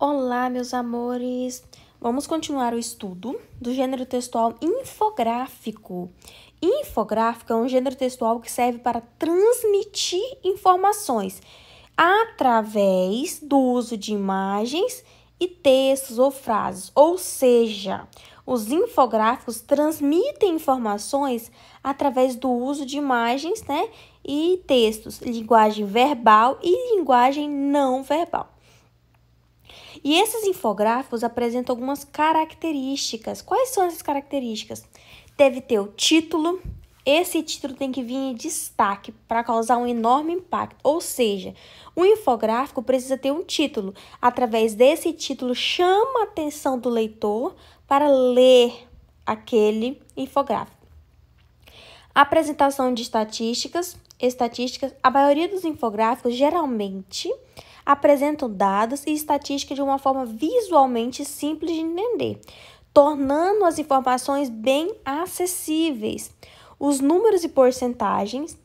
Olá, meus amores! Vamos continuar o estudo do gênero textual infográfico. Infográfico é um gênero textual que serve para transmitir informações através do uso de imagens e textos ou frases. Ou seja, os infográficos transmitem informações através do uso de imagens, e textos, linguagem verbal e linguagem não verbal. E esses infográficos apresentam algumas características. Quais são essas características? Deve ter o título. Esse título tem que vir em destaque para causar um enorme impacto. Ou seja, o infográfico precisa ter um título. Através desse título, chama a atenção do leitor para ler aquele infográfico. Apresentação de estatísticas. A maioria dos infográficos geralmente apresentam dados e estatísticas de uma forma visualmente simples de entender, tornando as informações bem acessíveis. Os números e porcentagens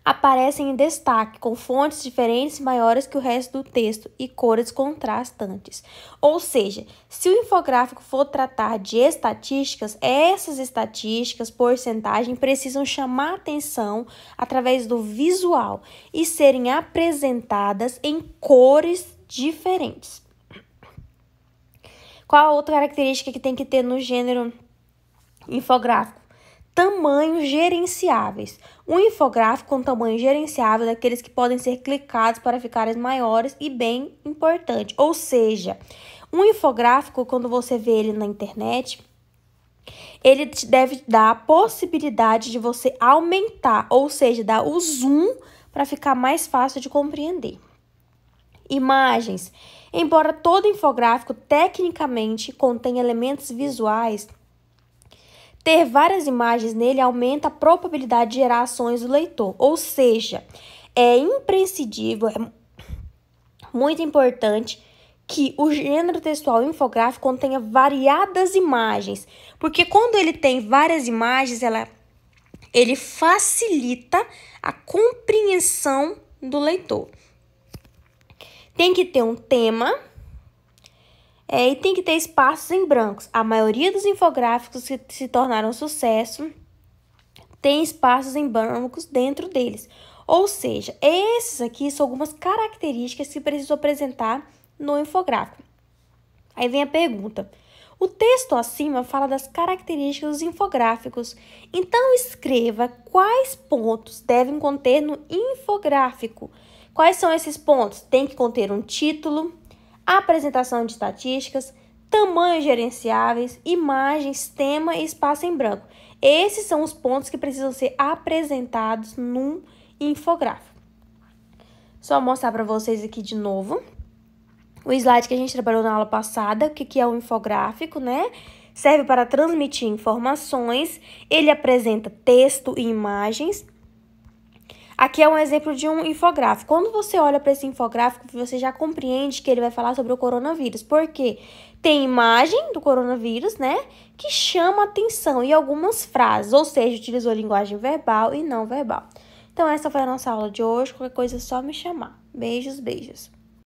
aparecem em destaque, com fontes diferentes e maiores que o resto do texto e cores contrastantes. Ou seja, se o infográfico for tratar de estatísticas, essas estatísticas, porcentagem, precisam chamar atenção através do visual e serem apresentadas em cores diferentes. Qual a outra característica que tem que ter no gênero infográfico? Tamanhos gerenciáveis. Um infográfico com tamanho gerenciável é daqueles que podem ser clicados para ficarem maiores e bem importante. Ou seja, um infográfico, quando você vê ele na internet, ele te deve dar a possibilidade de você aumentar, ou seja, dar o zoom para ficar mais fácil de compreender. Imagens. Embora todo infográfico tecnicamente contenha elementos visuais, ter várias imagens nele aumenta a probabilidade de gerar ações do leitor. Ou seja, é imprescindível, é muito importante que o gênero textual infográfico contenha variadas imagens. Porque quando ele tem várias imagens, ele facilita a compreensão do leitor. Tem que ter um tema. E tem que ter espaços em brancos. A maioria dos infográficos que se tornaram sucesso tem espaços em brancos dentro deles. Ou seja, esses aqui são algumas características que preciso apresentar no infográfico. Aí vem a pergunta. O texto acima fala das características dos infográficos. Então, escreva quais pontos devem conter no infográfico. Quais são esses pontos? Tem que conter um título, apresentação de estatísticas, tamanhos gerenciáveis, imagens, tema e espaço em branco. Esses são os pontos que precisam ser apresentados num infográfico. Só mostrar para vocês aqui de novo o slide que a gente trabalhou na aula passada, o que é um infográfico, Serve para transmitir informações, ele apresenta texto e imagens. Aqui é um exemplo de um infográfico. Quando você olha para esse infográfico, você já compreende que ele vai falar sobre o coronavírus. Por quê? Tem imagem do coronavírus, que chama atenção e algumas frases, ou seja, utilizou linguagem verbal e não verbal. Então, essa foi a nossa aula de hoje. Qualquer coisa é só me chamar. Beijos, beijos.